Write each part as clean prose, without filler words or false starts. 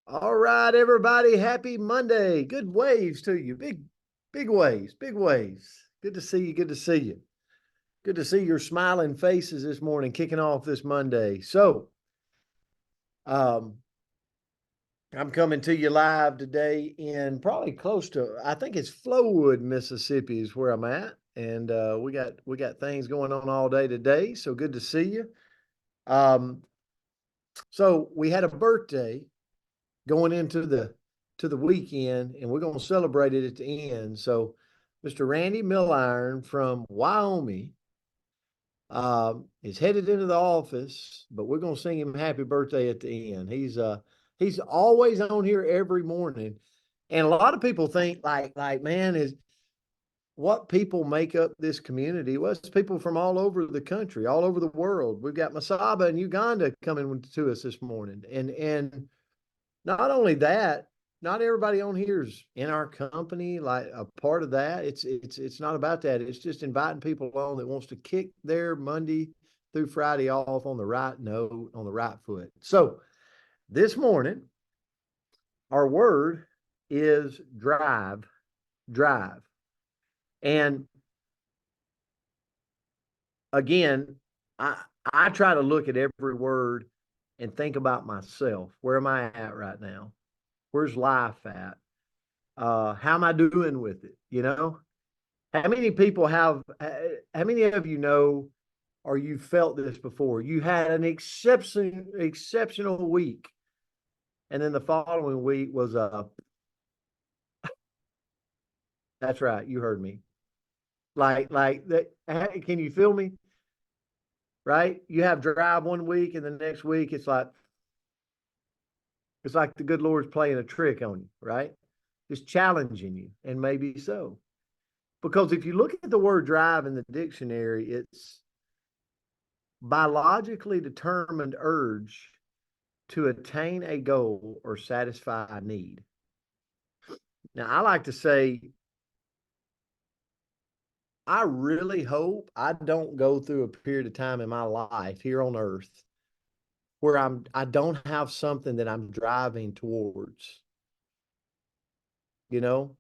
All right, everybody. Happy Monday. Good waves to you. Big waves. Big waves. Good to see you. Good to see you. Good to see your smiling faces this morning, kicking off this Monday. Um, I'm coming to you live today in probably close to, I think it's Flowood, Mississippi, is where I'm at, and we got things going on all day today. So good to see you. Um, so we had a birthday going into the weekend, and we're going to celebrate it at the end. So, Mr. Randy Milliron from Wyoming is headed into the office, but we're going to sing him happy birthday at the end. He's always on here every morning, and a lot of people think like man is what people make up this community. Well, it's people from all over the country, all over the world. We've got Masaba in Uganda coming to us this morning, and not only that, not everybody on here is in our company, like a part of that. It's not about that. It's just inviting people on that wants to kick their Monday through Friday off on the right note, on the right foot. So this morning, our word is drive, drive. And again, I I try to look at every word and think about myself. Where am I at right now? Where's life at? How am I doing with it? How many people have, how many of you know, or you felt this before? You had an exceptional week, and then the following week was that's right, you heard me. Like that. Can you feel me? Right? You have drive one week, and the next week it's like the good Lord's playing a trick on you, right? Just challenging you, and maybe so. Because if you look at the word drive in the dictionary, it's biologically determined urge to attain a goal or satisfy a need. Now, I like to say, I really hope I don't go through a period of time in my life here on earth where I don't have something that I'm driving towards, you know?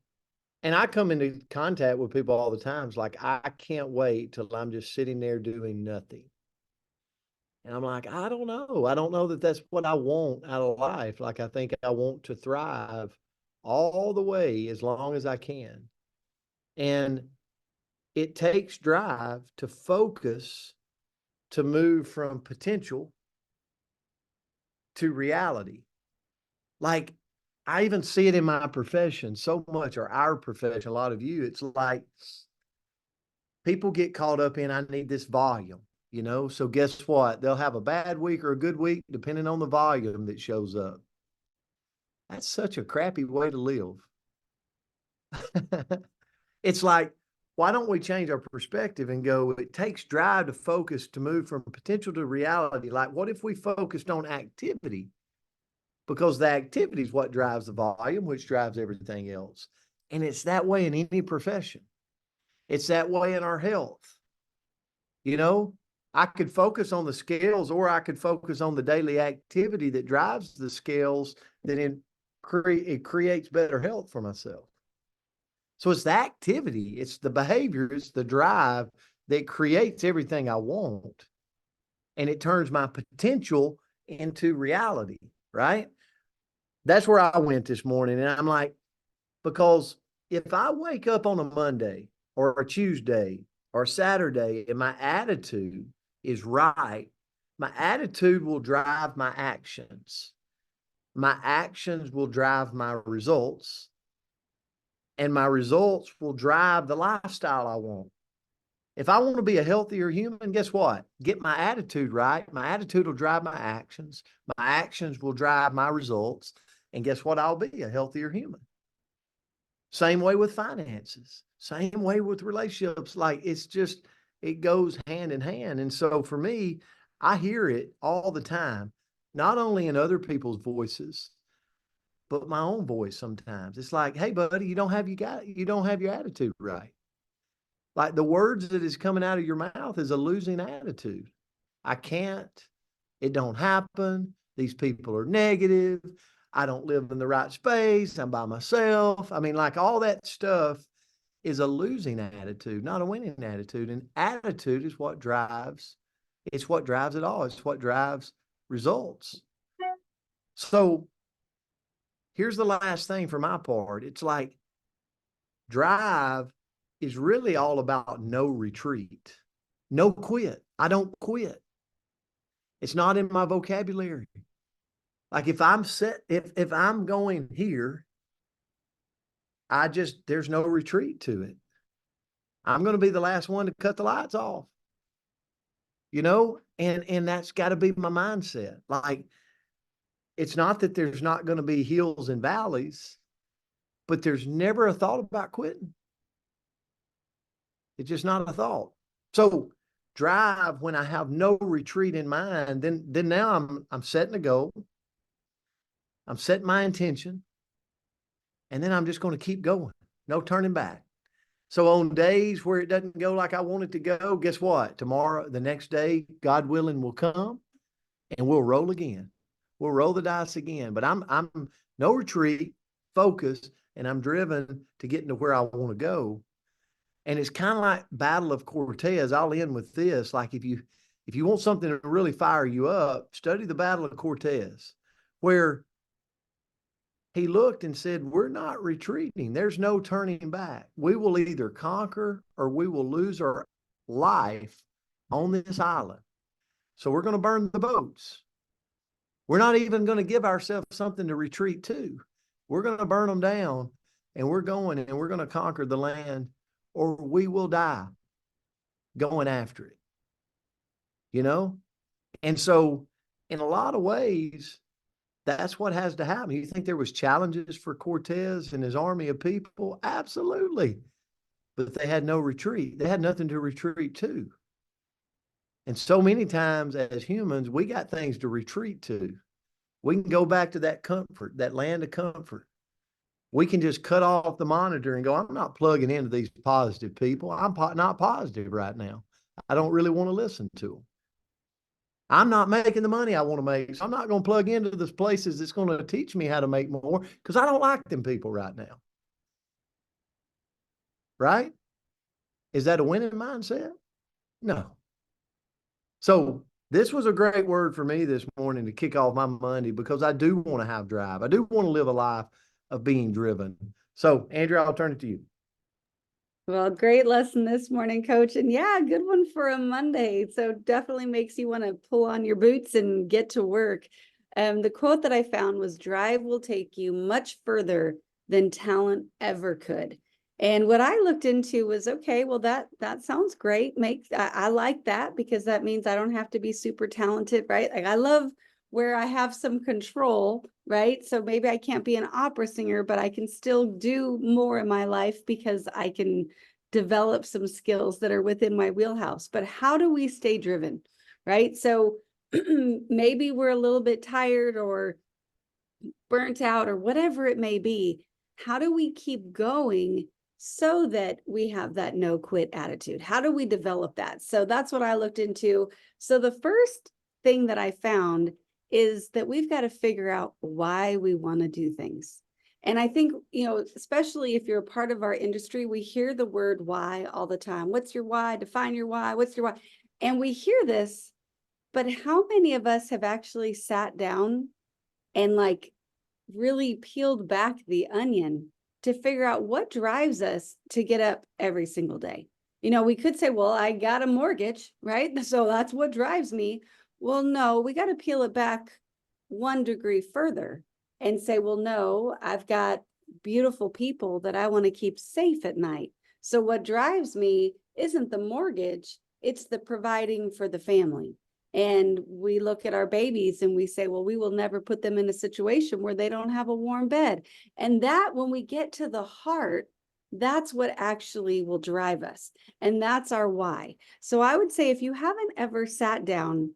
And I come into contact with people all the times like I can't wait till I'm just sitting there doing nothing. And I'm like, I don't know. I don't know that that's what I want out of life. Like, I think I want to thrive all the way as long as I can. And it takes drive to focus to move from potential to reality. Like, I even see it in my profession so much, or our profession, a lot of you. It's like people get caught up in, I need this volume. So guess what? They'll have a bad week or a good week, depending on the volume that shows up. That's such a crappy way to live. It's like, why don't we change our perspective and go, it takes drive to focus to move from potential to reality? Like, what if we focused on activity? Because the activity is what drives the volume, which drives everything else. And it's that way in any profession. It's that way in our health. You know, I could focus on the scales, or I could focus on the daily activity that drives the scales, that it creates better health for myself. So it's the activity, it's the behavior, it's the drive that creates everything I want. And it turns my potential into reality, right? That's where I went this morning. And I'm like, because if I wake up on a Monday or a Tuesday or Saturday and my attitude is right, my attitude will drive my actions. My actions will drive my results, and my results will drive the lifestyle I want. If I want to be a healthier human, guess what? Get my attitude right. My attitude will drive my actions. My actions will drive my results. And guess what? I'll be a healthier human. Same way with finances. Same way with relationships. Like, it goes hand in hand. And so for me, I hear it all the time, not only in other people's voices, but my own voice sometimes. It's like, hey, buddy, you don't have your attitude right. Like, the words that is coming out of your mouth is a losing attitude. I can't. It don't happen. These people are negative. I don't live in the right space. I'm by myself. I mean, like all that stuff is a losing attitude, not a winning attitude. And attitude is what drives, it's what drives it all. It's what drives results. So here's the last thing for my part. It's like drive is really all about no retreat, no quit. I don't quit. It's not in my vocabulary. Like if I'm set, if I'm going here, there's no retreat to it. I'm going to be the last one to cut the lights off, and that's got to be my mindset. Like, it's not that there's not going to be hills and valleys, but there's never a thought about quitting. It's just not a thought. So drive, when I have no retreat in mind, then now I'm setting a goal. I'm setting my intention, and then I'm just going to keep going. No turning back. So on days where it doesn't go like I want it to go, guess what? Tomorrow, the next day, God willing, will come and we'll roll again. We'll roll the dice again. But I'm no retreat, focus, and I'm driven to get into where I want to go. And it's kind of like Battle of Cortez. I'll end with this. Like if you want something to really fire you up, study the Battle of Cortez, where he looked and said, we're not retreating. There's no turning back. We will either conquer or we will lose our life on this island. So we're going to burn the boats. We're not even going to give ourselves something to retreat to. We're going to burn them down, and we're going and we're going to conquer the land, or we will die going after it, And so in a lot of ways, that's what has to happen. You think there was challenges for Cortez and his army of people? Absolutely. But they had no retreat. They had nothing to retreat to. And so many times as humans, we got things to retreat to. We can go back to that comfort, that land of comfort. We can just cut off the monitor and go, I'm not plugging into these positive people. I'm not positive right now. I don't really want to listen to them. I'm not making the money I want to make. So I'm not going to plug into those places that's going to teach me how to make more, because I don't like them people right now. Right? Is that a winning mindset? No. So this was a great word for me this morning to kick off my Monday, because I do want to have drive. I do want to live a life of being driven. So Andrea, I'll turn it to you. Well, great lesson this morning, Coach. And yeah, good one for a Monday. So definitely makes you want to pull on your boots and get to work. The quote that I found was, drive will take you much further than talent ever could. And what I looked into was, okay, well, that sounds great. I like that, because that means I don't have to be super talented, right? Like, I love where I have some control, right? So maybe I can't be an opera singer, but I can still do more in my life because I can develop some skills that are within my wheelhouse. But how do we stay driven, right? So maybe we're a little bit tired or burnt out or whatever it may be. How do we keep going so that we have that no quit attitude? How do we develop that? So that's what I looked into. So the first thing that I found is that we've got to figure out why we want to do things. And I think, especially if you're a part of our industry, we hear the word why all the time. What's your why? Define your why. What's your why? And we hear this, but how many of us have actually sat down and really peeled back the onion to figure out what drives us to get up every single day? We could say, well, I got a mortgage, right? So that's what drives me. Well, no, we got to peel it back 1 degree further and say, well, no, I've got beautiful people that I want to keep safe at night. So what drives me isn't the mortgage, it's the providing for the family. And we look at our babies and we say, well, we will never put them in a situation where they don't have a warm bed. And that, when we get to the heart, that's what actually will drive us. And that's our why. So I would say, if you haven't ever sat down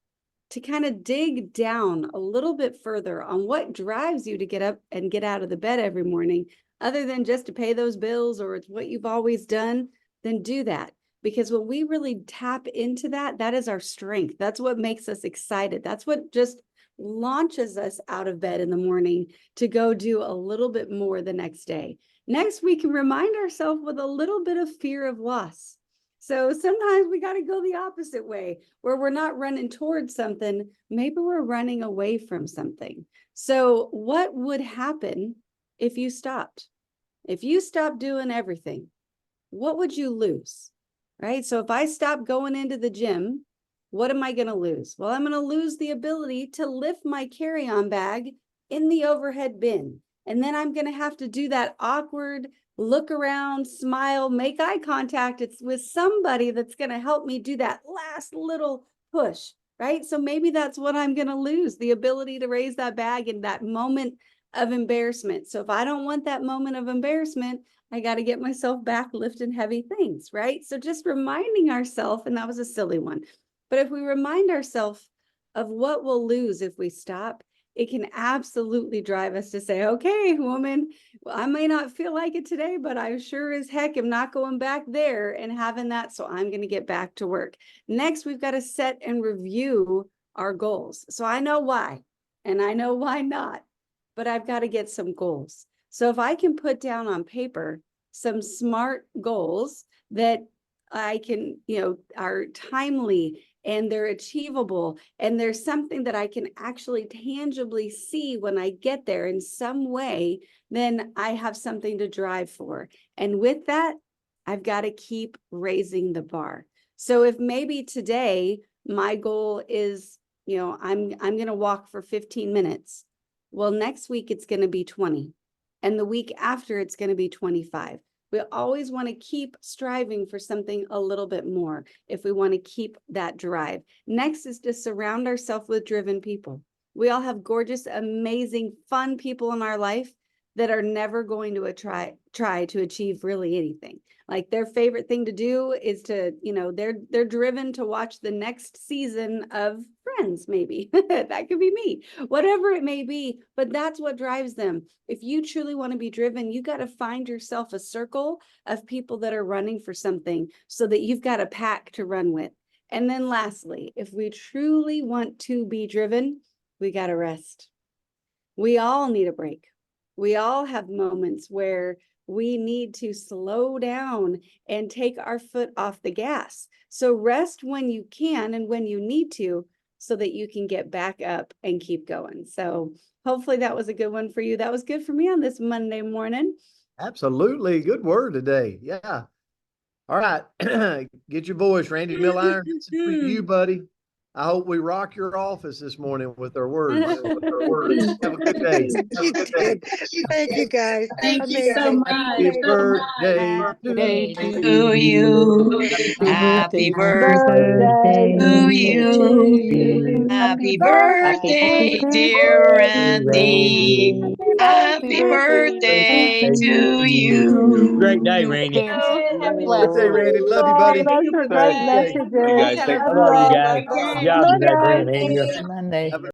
to kind of dig down a little bit further on what drives you to get up and get out of the bed every morning, other than just to pay those bills or it's what you've always done, then do that. Because when we really tap into that, that is our strength. That's what makes us excited. That's what just launches us out of bed in the morning to go do a little bit more the next day. Next, we can remind ourselves with a little bit of fear of loss. So sometimes we got to go the opposite way, where we're not running towards something, maybe we're running away from something. So what would happen if you stopped? If you stopped doing everything, what would you lose? Right? So if I stop going into the gym, what am I going to lose? Well, I'm going to lose the ability to lift my carry-on bag in the overhead bin. And then I'm going to have to do that awkward look around, smile, make eye contact. It's with somebody that's going to help me do that last little push, right? So maybe that's what I'm going to lose, the ability to raise that bag in that moment of embarrassment. So if I don't want that moment of embarrassment, I got to get myself back lifting heavy things, right? So just reminding ourselves, and that was a silly one, but if we remind ourselves of what we'll lose if we stop, it can absolutely drive us to say, okay, woman, well, I may not feel like it today, but I sure as heck am not going back there and having that. So I'm going to get back to work. Next, we've got to set and review our goals. So I know why, and I know why not, but I've got to get some goals. So if I can put down on paper some SMART goals that I can, are timely and they're achievable, and there's something that I can actually tangibly see when I get there in some way, then I have something to drive for. And with that, I've got to keep raising the bar. So if maybe today my goal is, I'm going to walk for 15 minutes. Well, next week it's going to be 20. And the week after it's going to be 25. We always want to keep striving for something a little bit more if we want to keep that drive. Next is to surround ourselves with driven people. We all have gorgeous, amazing, fun people in our life that are never going to try to achieve really anything. Like their favorite thing to do is to, they're driven to watch the next season of Friends, maybe. That could be me, whatever it may be, but that's what drives them. If you truly want to be driven, you got to find yourself a circle of people that are running for something so that you've got a pack to run with. And then lastly, if we truly want to be driven, we got to rest. We all need a break. We all have moments where we need to slow down and take our foot off the gas. So rest when you can and when you need to, so that you can get back up and keep going. So hopefully that was a good one for you. That was good for me on this Monday morning. Absolutely. Good word today. Yeah. All right. Get your voice, Randy Milliron. This is for you, buddy. I hope we rock your office this morning with our words. Have a good day. Have a good day. Thank you, guys. Thank you so much. Happy birthday To you. Happy birthday to you. Happy birthday, dear Randy. Happy birthday to you. Great day, Randy. Happy birthday, Randy. Love you, buddy. Those are great messages. You guys take Love care. you You all. guys. Good job today, bringing Andy up. Monday. Have a